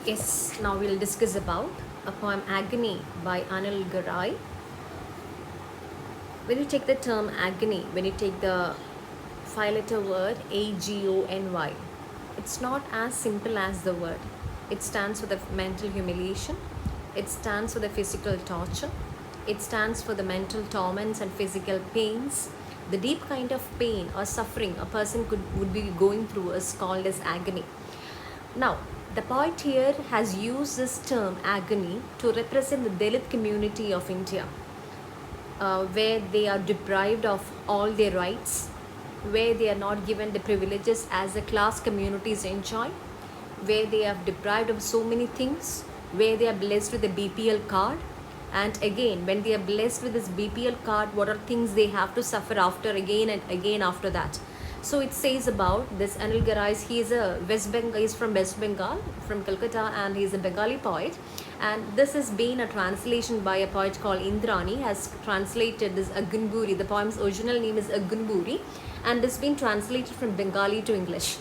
Yes, now we'll discuss about a poem Agony by Anil Garai. When you take the term agony, when you take the five-letter word AGONY, it's not as simple as the word. It stands for the mental humiliation, it stands for the physical torture, it stands for the mental torments and physical pains. The deep kind of pain or suffering a person would be going through is called as agony. Now, the poet here has used this term agony to represent the Dalit community of India, where they are deprived of all their rights, where they are not given the privileges as the class communities enjoy, where they are deprived of so many things, where they are blessed with a BPL card. And again, when they are blessed with this BPL card, what are things they have to suffer after again and again after that? So it says about this Anil Garai. He is he's from West Bengal, from Calcutta, and he's a Bengali poet. And this has been a translation by a poet called Indrani, has translated this Agunburi. The poem's original name is Agunburi, and it's been translated from Bengali to English.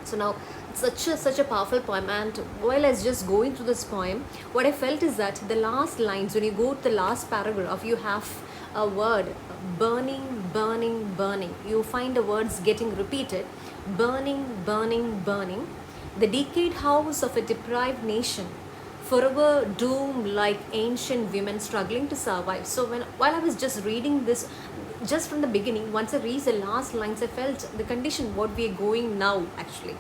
So now it's such a powerful poem, and while I was just going through this poem, what I felt is that the last lines, when you go to the last paragraph, you have a word burning, burning, burning. You find the words getting repeated: burning, burning, burning. The decayed house of a deprived nation, forever doomed like ancient women struggling to survive. So while I was just reading this, just from the beginning, once I read the last lines, I felt the condition what we are going now actually.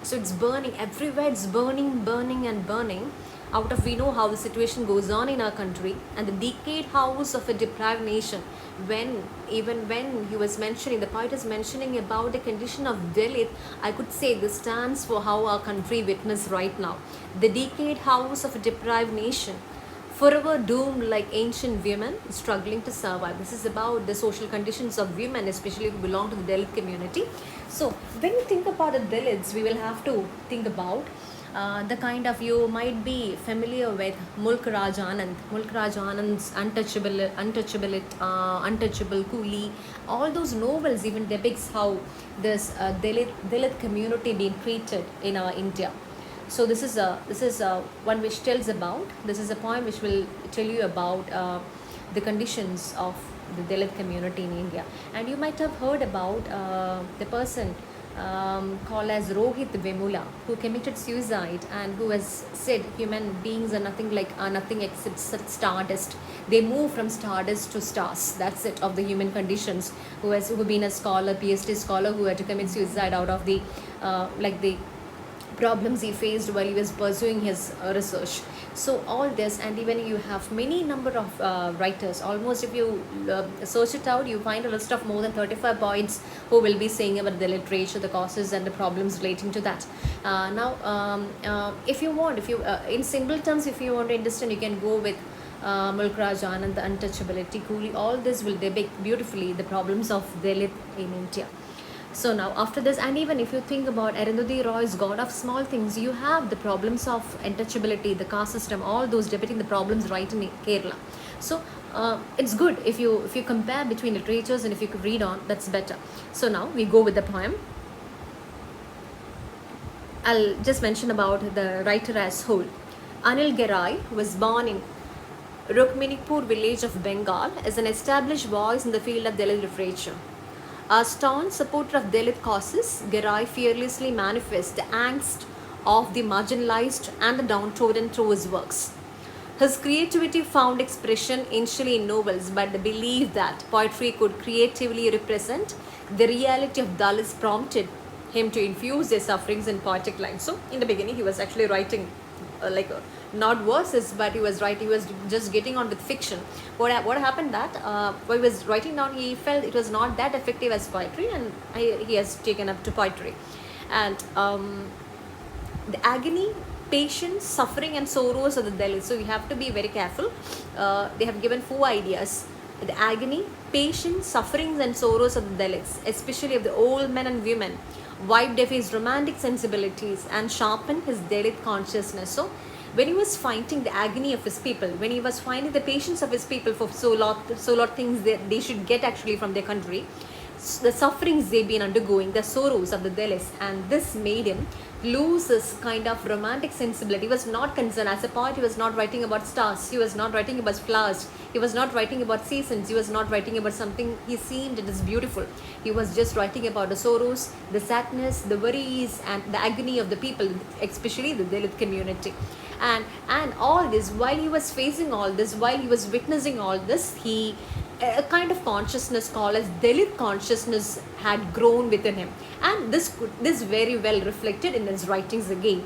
So it's burning everywhere, it's burning, burning and burning. Out of, we know how the situation goes on in our country, and the decayed house of a deprived nation. When he was mentioning, the poet is mentioning about the condition of Dalit, I could say this stands for how our country witness right now. The decayed house of a deprived nation, forever doomed like ancient women struggling to survive. This is about the social conditions of women, especially who belong to the Dalit community. So when you think about the Dalits, we will have to think about the kind of, you might be familiar with Mulk Raj Anand. Mulk Raj Anand's Untouchable, Coolie, all those novels even depicts how this Dalit community being treated in our India. So this is one which tells about, this is a poem which will tell you about the conditions of the Dalit community in India. And you might have heard about the person called as Rohit Vemula, who committed suicide and who has said human beings are nothing except stardust. They move from stardust to stars. That's it, of the human conditions. Who been a scholar, PhD scholar, who had to commit suicide out of the the problems he faced while he was pursuing his research. So all this, and even you have many number of writers, almost if you search it out, you find a list of more than 35 poets who will be saying about the literature, the causes and the problems relating to that. If you want, if you in simple terms, if you want to understand, you can go with Mulk Raj Anand, the Untouchability, Coolie. All this will depict beautifully the problems of Dalit in India. So now after this, and even if you think about Arundhati Roy's God of Small Things, you have the problems of untouchability, the caste system, all those depicting the problems right in Kerala. So it's good if you compare between literatures, and if you could read on, that's better. So now we go with the poem. I'll just mention about the writer as whole. Anil Garai was born in Rukminipur village of Bengal as an established voice in the field of Dalit literature. A staunch supporter of Dalit causes, Garai fearlessly manifests the angst of the marginalized and the downtrodden through his works. His creativity found expression initially in novels, but the belief that poetry could creatively represent the reality of Dalits prompted him to infuse their sufferings in poetic lines. So, in the beginning, he was actually writing not verses, but he was just getting on with fiction. What happened that while he was writing down, he felt it was not that effective as poetry, and he has taken up to poetry. And the agony, patience, suffering and sorrows of the Dalits. So you have to be very careful. They have given 4 ideas: the agony, patience, sufferings and sorrows of the Dalits, especially of the old men and women, wiped away his romantic sensibilities and sharpened his Dalit consciousness. So when he was finding the agony of his people, when he was finding the patience of his people for so lot things that they should get actually from their country, the sufferings they've been undergoing, the sorrows of the Dalits, and this made him lose his kind of romantic sensibility. He was not concerned. As a poet, he was not writing about stars. He was not writing about flowers. He was not writing about seasons. He was not writing about something he seemed it is beautiful. He was just writing about the sorrows, the sadness, the worries, and the agony of the people, especially the Dalit community. And all this, while he was facing all this, while he was witnessing all this, he a kind of consciousness called as Dalit consciousness had grown within him, and this very well reflected in his writings again.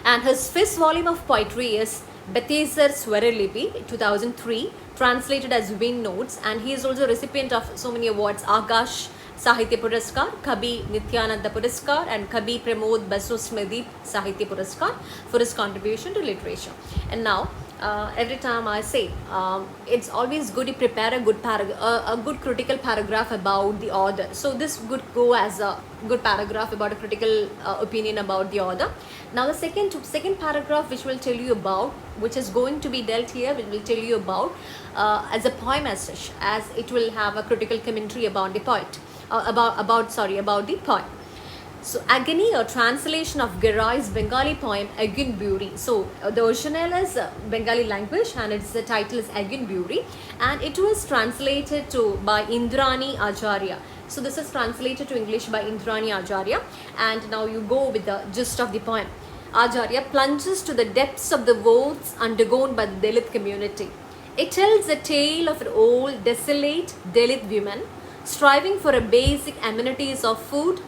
And his fifth volume of poetry is Bethesar Swaralipi 2003, translated as Wind Notes, and he is also a recipient of so many awards: Akash Sahitya Puraskar, Kabi Nityananda Puraskar, and Kabi Pramod Basu Smriti Sahitya Puraskar for his contribution to literature. And now, every time I say, it's always good to prepare a good critical paragraph about the author. So this would go as a good paragraph about a critical opinion about the author. Now the second paragraph, which will tell you about, which is going to be dealt here, which will tell you about as a poem as such, as it will have a critical commentary about the poet, about the poem. So Agony, a translation of Garai's Bengali poem Agun Buri. So the original is Bengali language, and the title is Agun Buri, and it was translated by Indrani Acharya. So this is translated to English by Indrani Acharya, and now you go with the gist of the poem. Acharya plunges to the depths of the woes undergone by the Dalit community. It tells a tale of an old, desolate Dalit woman striving for a basic amenities of food,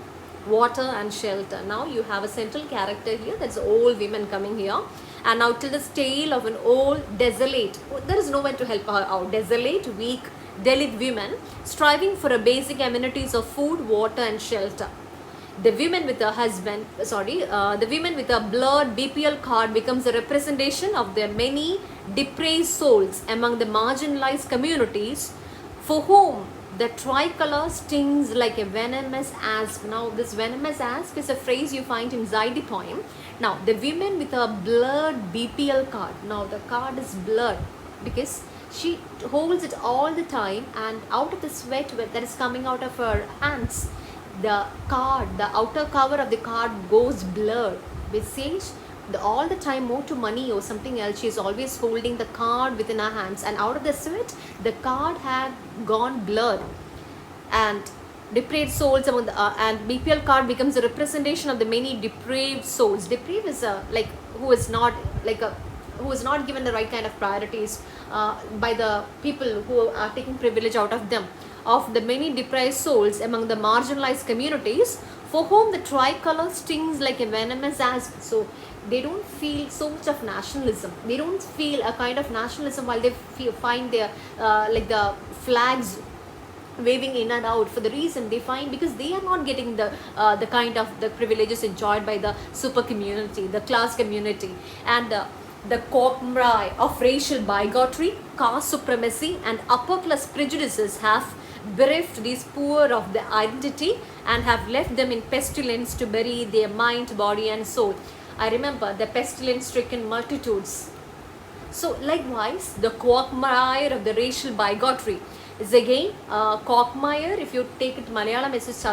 water and shelter. Now you have a central character here, that's old women coming here, and now till this tale of an old, desolate, there is no one to help her out, desolate, weak Dalit women striving for a basic amenities of food, water and shelter. The women with the women with a blurred BPL card becomes a representation of their many depraved souls among the marginalized communities, for whom the tricolor stings like a venomous asp. Now this venomous asp is a phrase you find inside the poem. Now the women with a blurred BPL card. Now the card is blurred because she holds it all the time, and out of the sweat that is coming out of her hands, the outer cover of the card goes blurred, which says all the time more to money or something else, she is always holding the card within her hands, and out of the sweat the card had gone blurred. And depraved souls among the and BPL card becomes a representation of the many depraved souls. Depraved is who is not given the right kind of priorities by the people who are taking privilege out of them, of the many depraved souls among the marginalized communities, for whom the tricolor stings like a venomous asp. So they don't feel so much of nationalism. They don't feel a kind of nationalism while they find their the flags waving in and out, for the reason they find because they are not getting the kind of the privileges enjoyed by the super community, the class community, and the quagmire of racial bigotry, caste supremacy and upper class prejudices have bereft these poor of their identity and have left them in pestilence to bury their mind, body and soul. I remember the pestilence stricken multitudes. So likewise, the quagmire of the racial bigotry is again quagmire. If you take it Malayalam, it's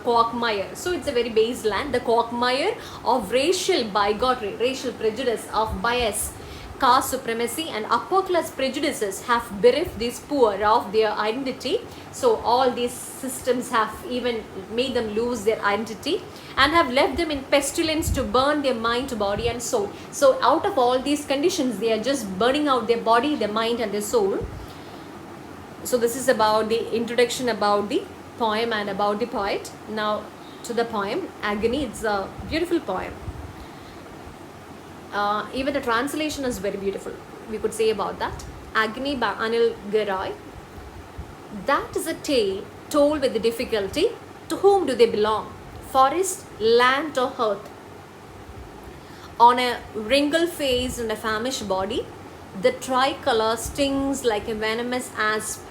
quagmire. So it's a very base land. The quagmire of racial bigotry, racial prejudice, of bias, caste supremacy and upper class prejudices have bereft these poor of their identity. So all these systems have even made them lose their identity and have left them in pestilence to burn their mind, body and soul. So out of all these conditions, they are just burning out their body, their mind and their soul. So this is about the introduction about the poem and about the poet. Now to the poem Agony. It's a beautiful poem. Even the translation is very beautiful, we could say about that. Agony by Anil Garai. That is a tale told with the difficulty. To whom do they belong? Forest, land or earth? On a wrinkled face and a famished body, the tricolor stings like a venomous asp.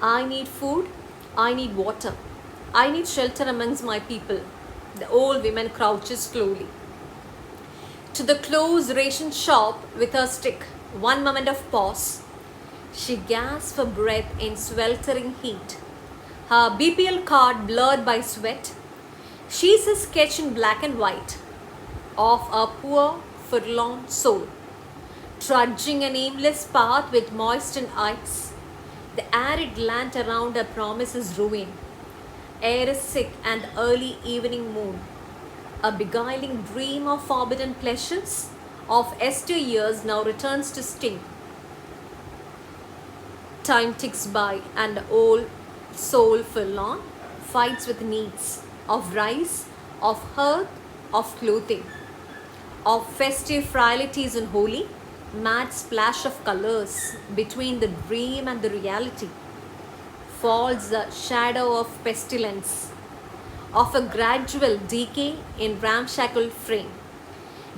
I need food, I need water, I need shelter amongst my people. The old woman crouches slowly to the closed ration shop with her stick. One moment of pause. She gasps for breath in sweltering heat. Her BPL card blurred by sweat. She's a sketch in black and white of a poor, forlorn soul, trudging an aimless path with moistened eyes. The arid land around her promises ruin. Air is sick and early evening moon. A beguiling dream of forbidden pleasures of years now returns to sting. Time ticks by and the old soul forlorn fights with needs of rice, of hearth, of clothing, of festive frailties and holy, mad splash of colors between the dream and the reality. Falls the shadow of pestilence, of a gradual decay in ramshackle frame.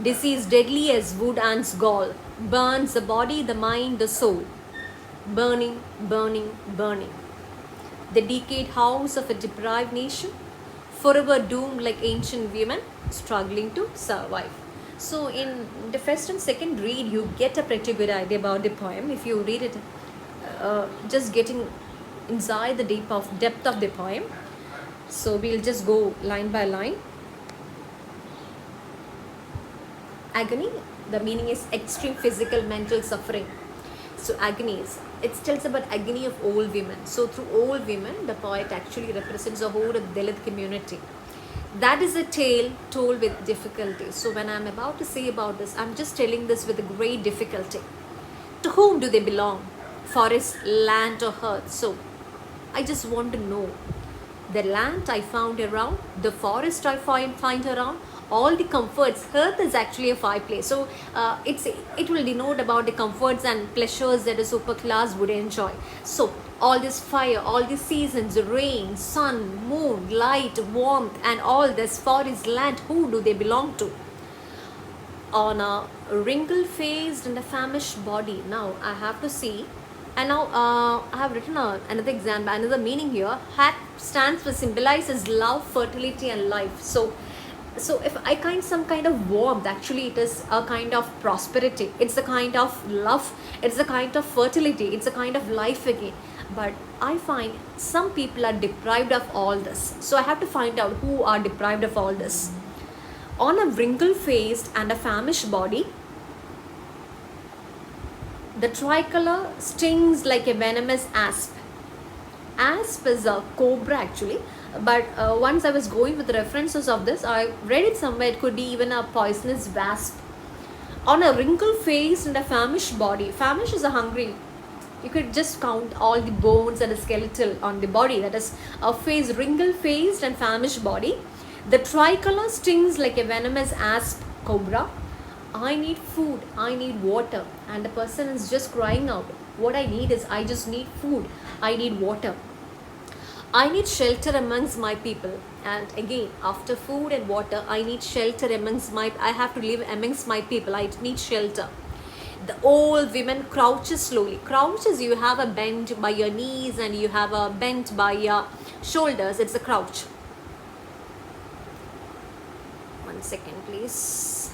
Disease deadly as wood ant's gall burns the body, the mind, the soul. Burning, burning, burning. The decayed house of a deprived nation, forever doomed like ancient women, struggling to survive. So, in the first and second read, you get a pretty good idea about the poem. If you read it, just getting inside the depth of the poem. So, we'll just go line by line. Agony, the meaning is extreme physical, mental suffering. So agony it tells about agony of old women. So through old women, the poet actually represents a whole of Dalit community. That is a tale told with difficulty. So when I'm about to say about this, I'm just telling this with a great difficulty. To whom do they belong? Forest, land or earth? So I just want to know. The land I found around, the forest I find around, all the comforts. Earth is actually a fireplace, so it will denote about the comforts and pleasures that a super class would enjoy. So all this fire, all the seasons, rain, sun, moon, light, warmth, and all this forest, land, who do they belong to? On a wrinkle-faced and a famished body. Now I have to see. And now I have written another example, another meaning here. Hat stands for symbolizes love, fertility, and life. So if I find some kind of warmth, actually it is a kind of prosperity. It's a kind of love. It's a kind of fertility. It's a kind of life again. But I find some people are deprived of all this. So I have to find out who are deprived of all this. On a wrinkle-faced and a famished body, the tricolor stings like a venomous asp. Asp is a cobra actually, but once I was going with the references of this, I read it somewhere, it could be even a poisonous wasp. On a wrinkle-faced and a famished body, famished is a hungry. You could just count all the bones and the skeletal on the body, that is a face, wrinkle-faced and famished body. The tricolor stings like a venomous asp, cobra. I need food, I need water, and the person is just crying out. What I need is, I just need food, I need water. I need shelter amongst my people. And again, after food and water, I need shelter I have to live amongst my people. I need shelter. The old women crouches slowly. Crouches, you have a bend by your knees and you have a bend by your shoulders. It's a crouch. One second, please.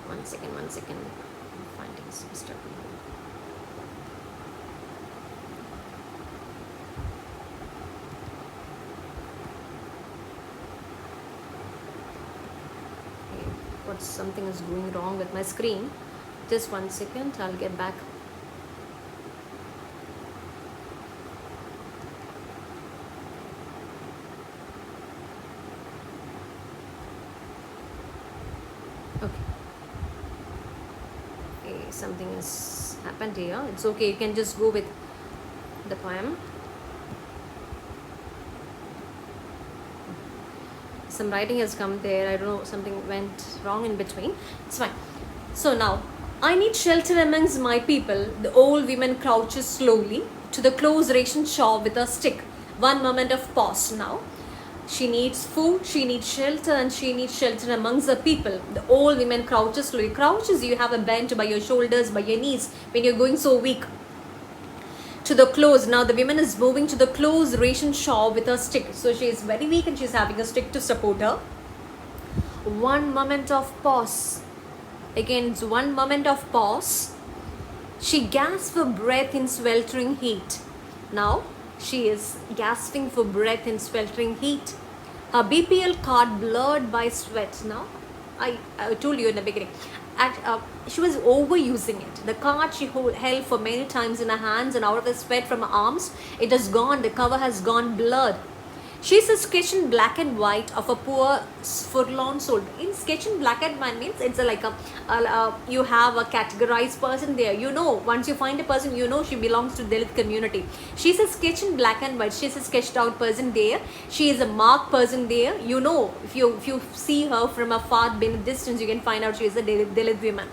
One second. I'm finding some stuff. Something is going wrong with my screen. Just 1 second, I'll get back. Okay, something has happened here. It's okay, you can just go with the poem. Some writing has come there, I don't know, something went wrong in between. It's fine. So now, I need shelter amongst my people. The old woman crouches slowly to the close ration shop with a stick. One moment of pause now. She needs food, she needs shelter, and she needs shelter amongst the people. The old woman crouches slowly. Crouches, you have a bend by your shoulders, by your knees, when you're going so weak. To the close. Now the woman is moving to the close ration shop with her stick. So she is very weak and she's having a stick to support her. One moment of pause. Again, it's one moment of pause. She gasps for breath in sweltering heat. Now She is gasping for breath in sweltering heat. Her BPL card blurred by sweat. Now, I told you in the beginning. She was overusing it. The card she held for many times in her hands and out of the sweat from her arms, it has gone. The cover has gone blurred. She's a sketch in black and white of a poor forlorn soul. In sketch in black and white means it's like you have a categorized person there. You know, once you find a person, you know she belongs to Dalit community. She's a sketch in black and white. She's a sketched out person there. She is a marked person there. You know, if you see her from a far distance, you can find out she is a Dalit woman.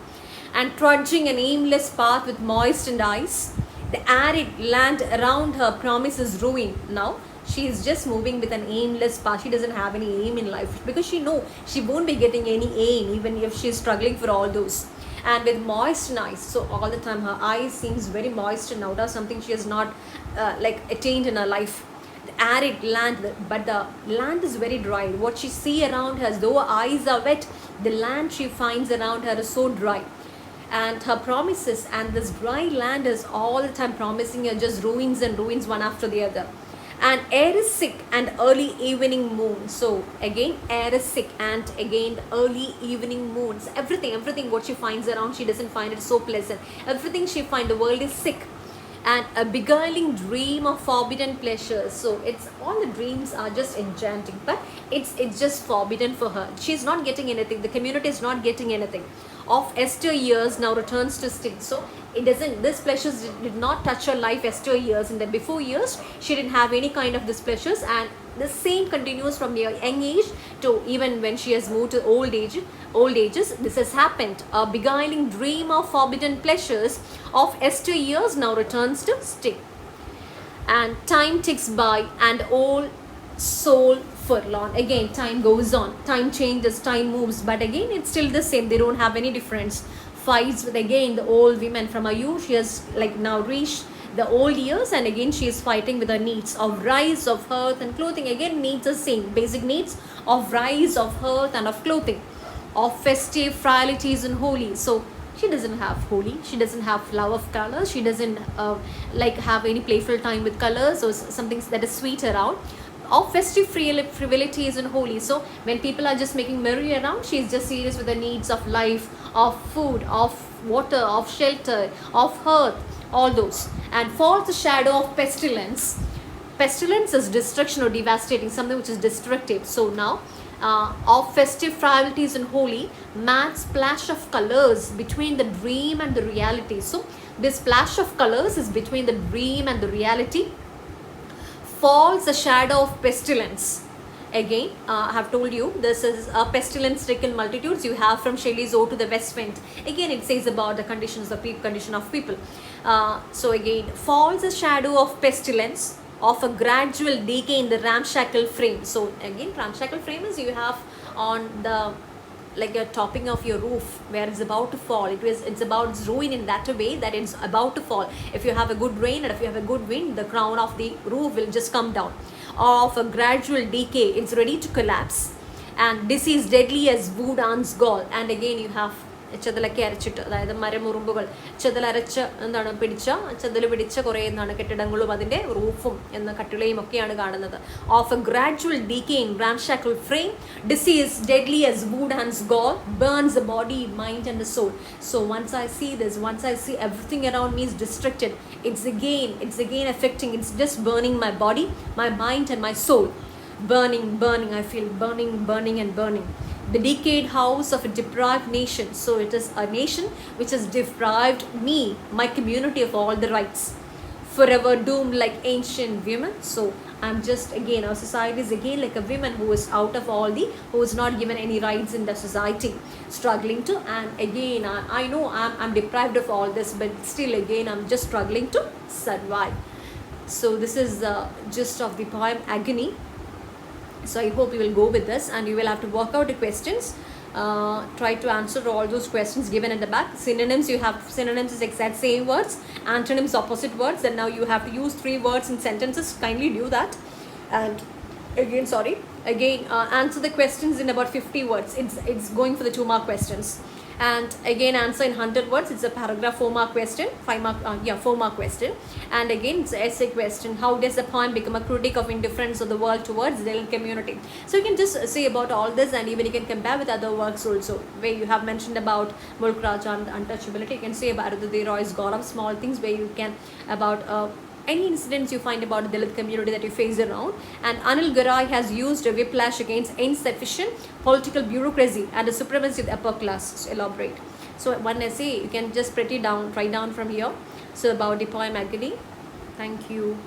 And trudging an aimless path with moistened eyes, the arid land around her promises ruin. Now, she is just moving with an aimless path. She doesn't have any aim in life because she knows she won't be getting any aim even if she's struggling for all those. And with moistened eyes, so all the time her eyes seems very moistened out of something she has not attained in her life. The arid land, but the land is very dry. What she see around her, as though her eyes are wet, the land she finds around her is so dry. And her promises, and this dry land is all the time promising her just ruins and ruins one after the other. And air is sick and early evening moon. So again, air is sick and again early evening moons. Everything what she finds around, she doesn't find it so pleasant. Everything she finds, the world is sick. And a beguiling dream of forbidden pleasures. So it's all the dreams are just enchanting, but it's just forbidden for her. She's not getting anything. The community is not getting anything. Of Esther years now returns to sting. So it doesn't, this pleasures did not touch her life Esther years. In the before years, she didn't have any kind of this pleasures, and the same continues from your young age to even when she has moved to old ages. This has happened. A beguiling dream of forbidden pleasures of Esther years now returns to sting. And time ticks by and old soul forlorn. Again, time goes on, time changes, time moves, but again it's still the same. They don't have any difference. Fights with again the old women from her youth. She has now reached the old years, and again she is fighting with her needs of rice, of hearth and clothing. Again, needs the same basic needs of rice, of hearth and of clothing, of festive frivolities and holy. So she doesn't have holy, she doesn't have love of colors, she doesn't have any playful time with colors or something that is sweet around. Of festive frivolities and holy. So when people are just making merry around, she is just serious with the needs of life, of food, of water, of shelter, of hearth, all those. And falls the shadow of pestilence. Pestilence is destruction or devastating, something which is destructive. So now of festive frivolities and holy, mad splash of colors between the dream and the reality. So this splash of colors is between the dream and the reality. Falls a shadow of pestilence. Again, I have told you this is a pestilence stricken multitudes. You have from Shelley's Ode to the West Wind. Again, it says about the condition of people. So again, falls a shadow of pestilence, of a gradual decay in the ramshackle frame. So again, ramshackle frame is you have on the a topping of your roof where it's about to fall. It's about ruin in that way that it's about to fall. If you have a good rain and if you have a good wind, the crown of the roof will just come down. Of a gradual decay, it's ready to collapse. And disease deadly as wood ants gall. And again you have ചെതലൊക്കെ അരച്ചിട്ട്, അതായത് മരമുറുമ്പുകൾ ചെതലരച്ച് ചെതൽ പിടിച്ച കുറേ കെട്ടിടങ്ങളും അതിൻ്റെ റൂഫും എന്ന കട്ടിളയും ഒക്കെയാണ് കാണുന്നത്. Of A gradual decaying ramshackle frame, disease deadly as wood ants gall, burns the body, mind and the soul. So once I see this, once I see everything around me is destructed, it's again affecting, it's just burning my body, my mind and my soul. Burning, I feel burning and burning. The decayed house of a deprived nation. So it is a nation which has deprived me, my community, of all the rights. Forever doomed like ancient women. So I'm just again, our society is again like a woman who is out of all who is not given any rights in the society, struggling to, and again I know I'm deprived of all this, but still again I'm just struggling to survive. So this is the gist of the poem Agony. So I hope you will go with this, and you will have to work out the questions. Try to answer all those questions given at the back. Synonyms, you have synonyms is exact same words, antonyms opposite words, and now you have to use 3 words in sentences. Kindly do that. And again answer the questions in about 50 words. It's going for the 2 mark questions. and again answer in 100 words. It's a paragraph 4-mark question, 5-mark, 4-mark question. And again it's an essay question. How does the poem become a critique of indifference of the world towards the community? So you can just say about all this, and even you can compare with other works also, where you have mentioned about Mulk Raja and untouchability. You can say about Arundhati Roy's Gaurav, small things where you can about any incidents you find about the Dalit community that you face around. And Anil Garai has used a whiplash against insufficient political bureaucracy and the supremacy of the upper class. So elaborate. So one essay you can just write down from here. So about the poem Agony. Thank you.